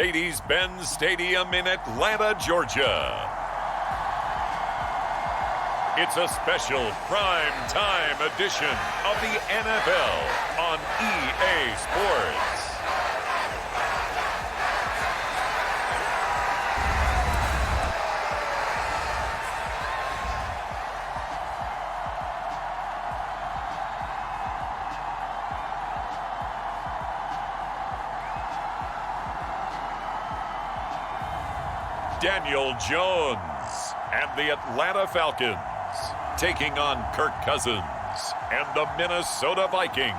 Mercedes-Benz Stadium in Atlanta, Georgia. It's a special prime time edition of the NFL on EA Sports. Daniel Jones and the Atlanta Falcons taking on Kirk Cousins and the Minnesota Vikings.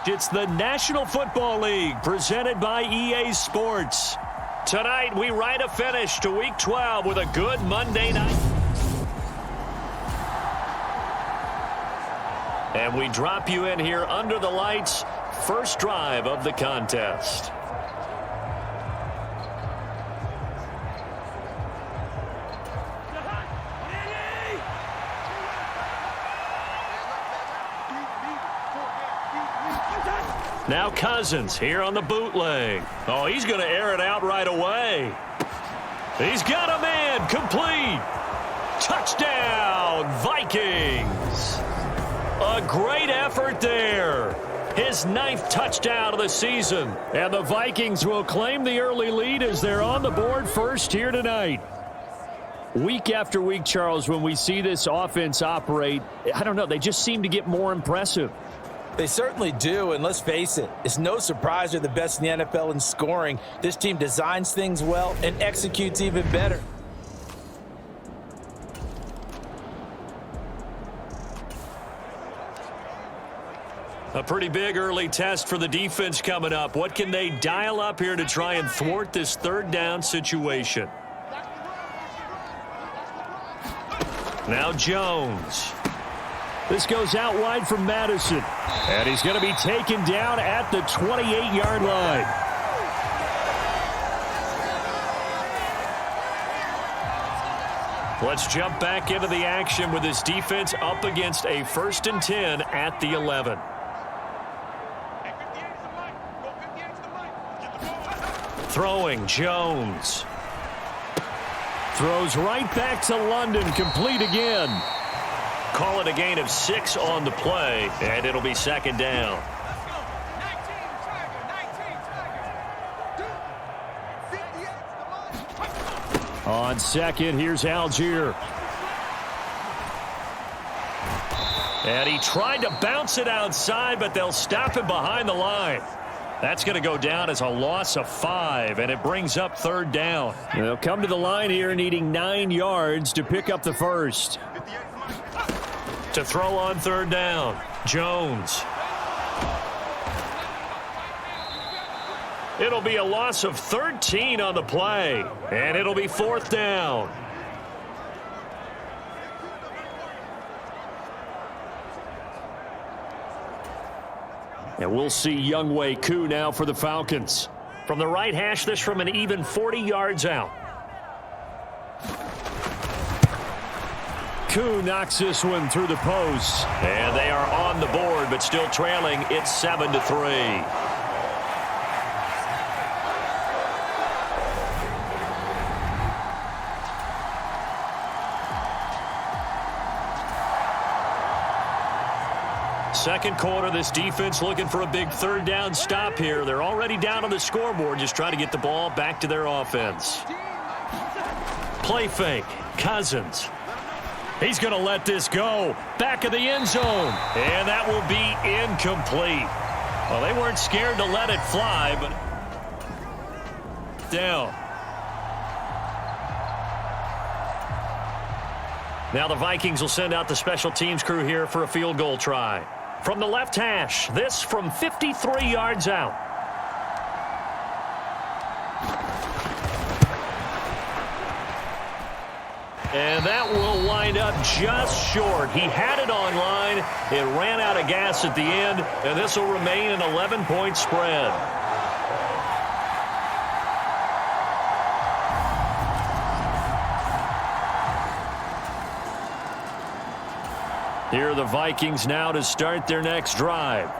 It's the National Football League presented by EA Sports. Tonight we write a finish to Week 12 with a good Monday night. And we drop you in here under the lights, first drive of the contest. Now Cousins here on the bootleg. Oh, he's going to air it out right away. He's got a man complete. Touchdown, Vikings. A great effort there. His 9th touchdown of the season. And the Vikings will claim the early lead as they're on the board first here tonight. Week after week, Charles, when we see this offense operate, I don't know, they just seem to get more impressive. They certainly do, and let's face it, it's no surprise they're the best in the NFL in scoring. This team designs things well and executes even better. A pretty big early test for the defense coming up. What can they dial up here to try and thwart this third down situation? Now Jones. This goes out wide from Madison. And he's going to be taken down at the 28-yard line. Let's jump back into the action with this defense up against a 1st and 10 at the 11. Throwing, Jones. Throws right back to London, complete again. Call it a gain of 6 on the play, and it'll be 2nd down. On second, here's Algier. And he tried to bounce it outside, but they'll stop him behind the line. That's going to go down as a loss of 5, and it brings up 3rd down. They'll come to the line here needing 9 yards to pick up the first. To throw on 3rd down, Jones. It'll be a loss of 13 on the play, and it'll be 4th down. And we'll see Younghoe Koo now for the Falcons. From the right hash, this from an even 40 yards out. Koo knocks this one through the post. And they are on the board, but still trailing. It's 7-3. Second quarter, this defense looking for a big 3rd down stop here. They're already down on the scoreboard, just trying to get the ball back to their offense. Play fake, Cousins. He's going to let this go. Back of the end zone. And that will be incomplete. Well, they weren't scared to let it fly, but down. Now the Vikings will send out the special teams crew here for a field goal try. From the left hash, this from 53 yards out. And that will wind up just short. He had it online. It ran out of gas at the end, and this will remain an 11-point spread. Here are the Vikings now to start their next drive.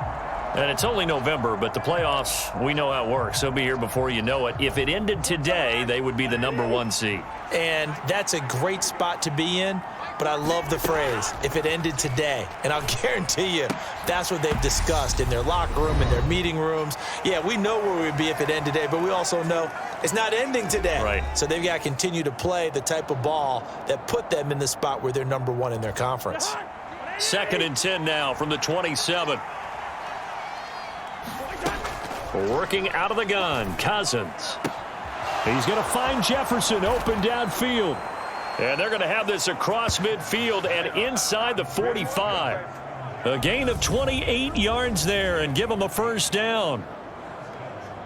And it's only November, but the playoffs, we know how it works. They'll be here before you know it. If it ended today, they would be the #1 seed. And that's a great spot to be in, but I love the phrase, if it ended today. And I'll guarantee you, that's what they've discussed in their locker room, in their meeting rooms. Yeah, we know where we'd be if it ended today, but we also know it's not ending today. Right. So they've got to continue to play the type of ball that put them in the spot where they're #1 in their conference. 2nd and 10 now from the 27. Working out of the gun, Cousins. He's going to find Jefferson open downfield. And they're going to have this across midfield and inside the 45. A gain of 28 yards there and give them a first down.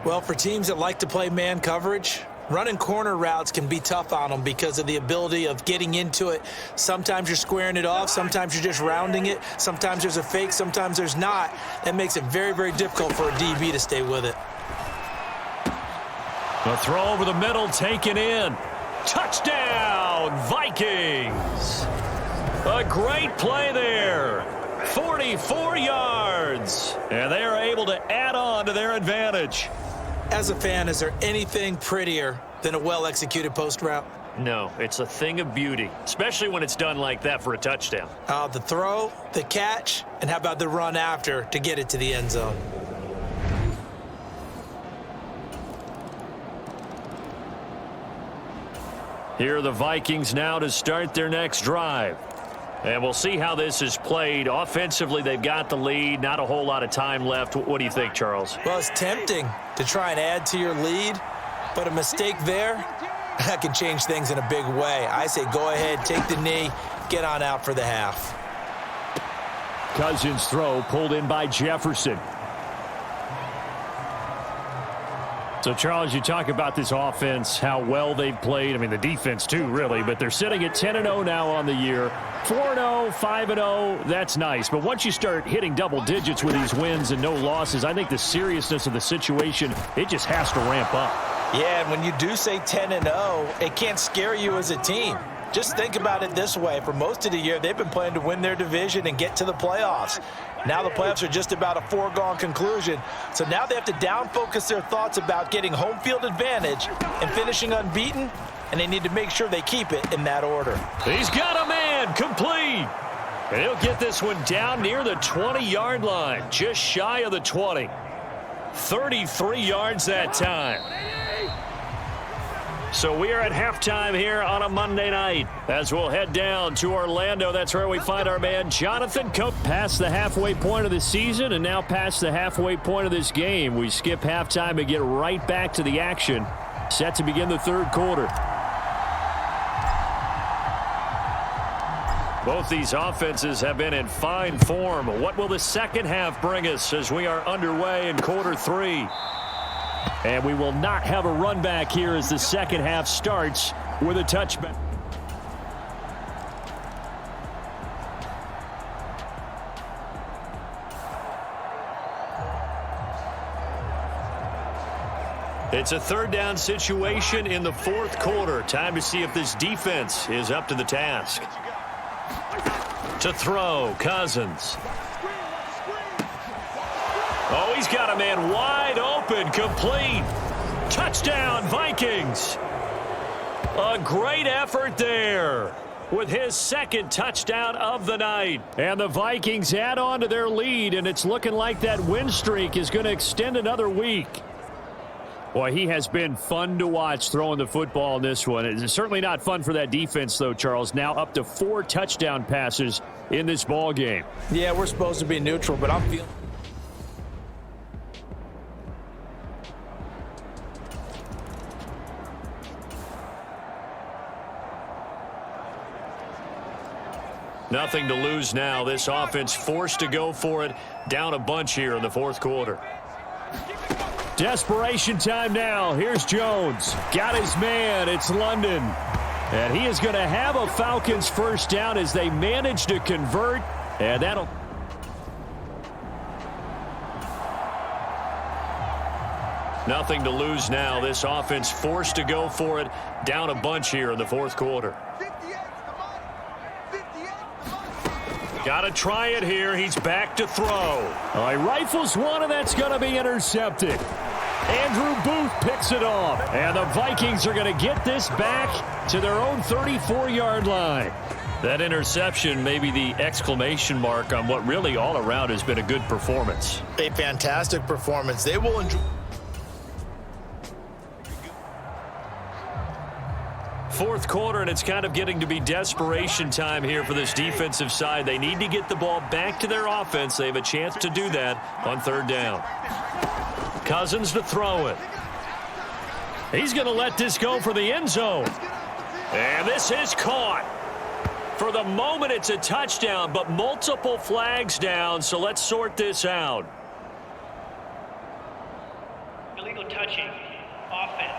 Well, for teams that like to play man coverage, running corner routes can be tough on them because of the ability of getting into it. Sometimes you're squaring it off. Sometimes you're just rounding it. Sometimes there's a fake. Sometimes there's not. That makes it very, very difficult for a DB to stay with it. A throw over the middle taken in. Touchdown, Vikings. A great play there. 44 yards. And they are able to add on to their advantage. As a fan, is there anything prettier than a well-executed post route? No, it's a thing of beauty, especially when it's done like that for a touchdown. The throw, the catch, and how about the run after to get it to the end zone? Here are the Vikings now to start their next drive. And we'll see how this is played. Offensively, they've got the lead. Not a whole lot of time left. What do you think, Charles? Well, it's tempting to try and add to your lead, but a mistake there, that can change things in a big way. I say go ahead, take the knee, get on out for the half. Cousins' throw pulled in by Jefferson. So, Charles, you talk about this offense, how well they've played. I mean, the defense, too, really. But they're sitting at 10-0 now on the year. 4-0, 5-0, that's nice. But once you start hitting double digits with these wins and no losses, I think the seriousness of the situation, it just has to ramp up. Yeah, and when you do say 10-0, it can't scare you as a team. Just think about it this way. For most of the year, they've been playing to win their division and get to the playoffs. Now the playoffs are just about a foregone conclusion. So now they have to down-focus their thoughts about getting home field advantage and finishing unbeaten, and they need to make sure they keep it in that order. He's got a man, complete. And he'll get this one down near the 20-yard line, just shy of the 20. 33 yards that time. So we are at halftime here on a Monday night as we'll head down to Orlando. That's where we find our man Jonathan Cook. Past the halfway point of the season and now past the halfway point of this game. We skip halftime and get right back to the action. Set to begin the third quarter. Both these offenses have been in fine form. What will the second half bring us as we are underway in quarter three? And we will not have a run back here as the second half starts with a touchback. It's a third down situation in the fourth quarter. Time to see if this defense is up to the task. To throw, Cousins. Oh, he's got a man wide open, complete. Touchdown, Vikings. A great effort there with his second touchdown of the night. And the Vikings add on to their lead, and it's looking like that win streak is going to extend another week. Boy, he has been fun to watch throwing the football in this one. It's certainly not fun for that defense, though, Charles. Now up to 4 touchdown passes in this ball game. Yeah, we're supposed to be neutral, but I'm feeling... Nothing to lose now. This offense forced to go for it. Down a bunch here in the fourth quarter. Desperation time now. Here's Jones. Got his man. It's London. And he is going to have a Falcons first down as they manage to convert. And that'll... Nothing to lose now. This offense forced to go for it. Down a bunch here in the fourth quarter. Got to try it here. He's back to throw. Oh, he rifles one, and that's going to be intercepted. Andrew Booth picks it off. And the Vikings are going to get this back to their own 34-yard line. That interception may be the exclamation mark on what really all around has been a good performance. A fantastic performance. They will enjoy. Fourth quarter, and it's kind of getting to be desperation time here for this defensive side. They need to get the ball back to their offense. They have a chance to do that on third down. Cousins to throw it. He's going to let this go for the end zone. And this is caught. For the moment, it's a touchdown, but multiple flags down, so let's sort this out. Illegal touching. Offense.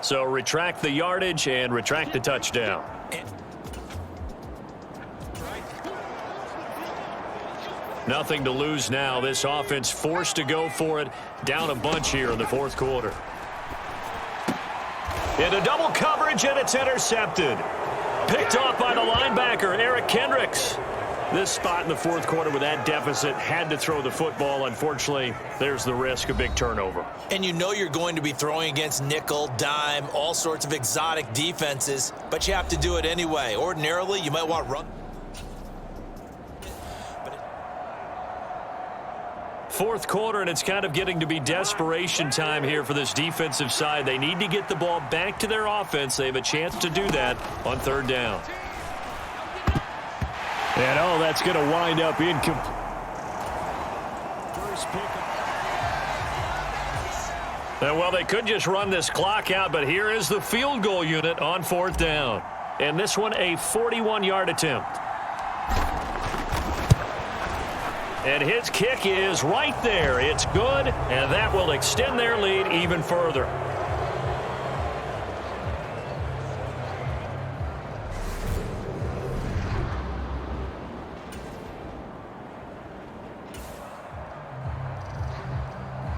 So retract the yardage and retract the touchdown. Nothing to lose now. This offense forced to go for it. Down a bunch here in the fourth quarter. Into double coverage, and it's intercepted. Picked off by the linebacker, Eric Kendricks. This spot in the fourth quarter with that deficit, had to throw the football. Unfortunately, there's the risk of big turnover. And you know you're going to be throwing against nickel, dime, all sorts of exotic defenses, but you have to do it anyway. Ordinarily, you might want run. Fourth quarter, and it's kind of getting to be desperation time here for this defensive side. They need to get the ball back to their offense. They have a chance to do that on third down. And, oh, that's going to wind up incomplete. And, well, they could just run this clock out, but here is the field goal unit on fourth down. And this one, a 41-yard attempt. And his kick is right there. It's good, and that will extend their lead even further.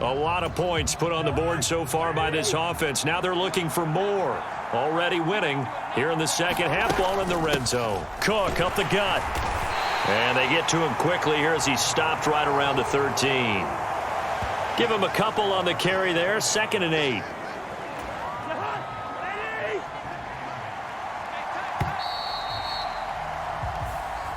A lot of points put on the board so far by this offense. Now they're looking for more. Already winning here in the second half. Ball in the red zone. Cook up the gut. And they get to him quickly here as he stopped right around the 13. Give him a couple on the carry there. 2nd and 8.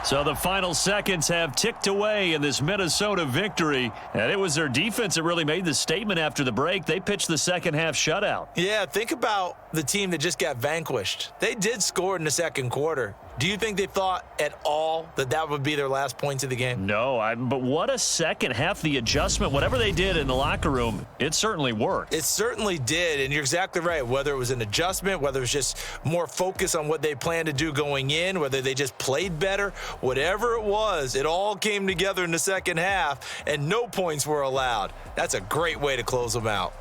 So the final seconds have ticked away in this Minnesota victory. And it was their defense that really made the statement after the break. They pitched the second half shutout. Yeah, think about the team that just got vanquished. They did score in the second quarter. Do you think they thought at all that that would be their last points of the game? No, but what a second half. The adjustment, whatever they did in the locker room, it certainly worked. It certainly did, and you're exactly right. Whether it was an adjustment, whether it was just more focus on what they planned to do going in, whether they just played better, whatever it was, it all came together in the second half, and no points were allowed. That's a great way to close them out.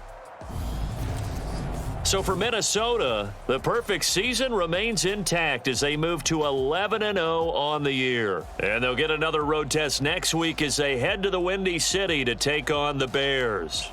So for Minnesota, the perfect season remains intact as they move to 11-0 on the year. And they'll get another road test next week as they head to the Windy City to take on the Bears.